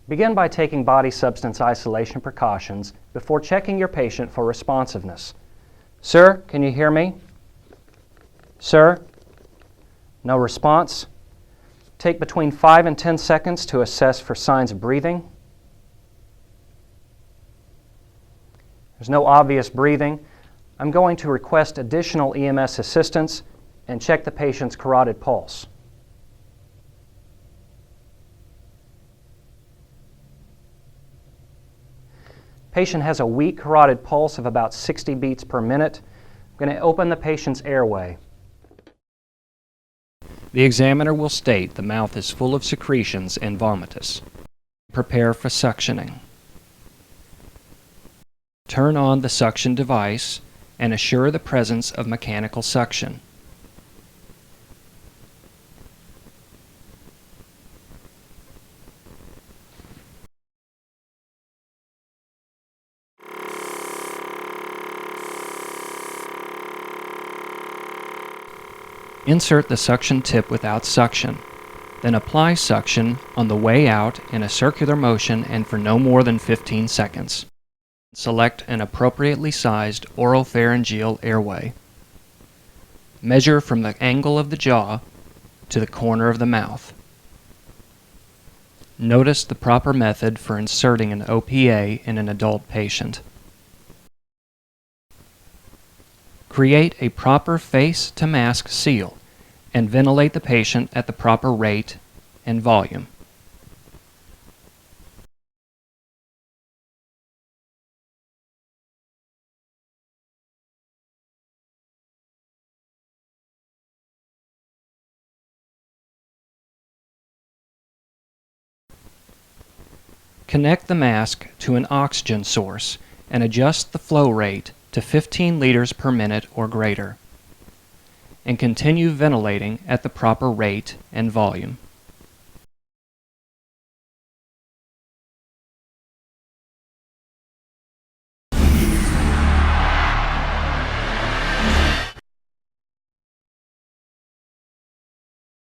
Begin by taking body substance isolation precautions before checking your patient for responsiveness. Sir, can you hear me? Sir? No response. Take between 5 and 10 seconds to assess for signs of breathing. There's no obvious breathing. I'm going to request additional EMS assistance and check the patient's carotid pulse. Patient has a weak carotid pulse of about 60 beats per minute. I'm going to open the patient's airway. The examiner will state the mouth is full of secretions and vomitus. Prepare for suctioning. Turn on the suction device and assure the presence of mechanical suction. Insert the suction tip without suction, then apply suction on the way out in a circular motion and for no more than 15 seconds. Select an appropriately sized oropharyngeal airway. Measure from the angle of the jaw to the corner of the mouth. Notice the proper method for inserting an OPA in an adult patient. Create a proper face-to-mask seal and ventilate the patient at the proper rate and volume. Connect the mask to an oxygen source and adjust the flow rate to 15 liters per minute or greater, and continue ventilating at the proper rate and volume.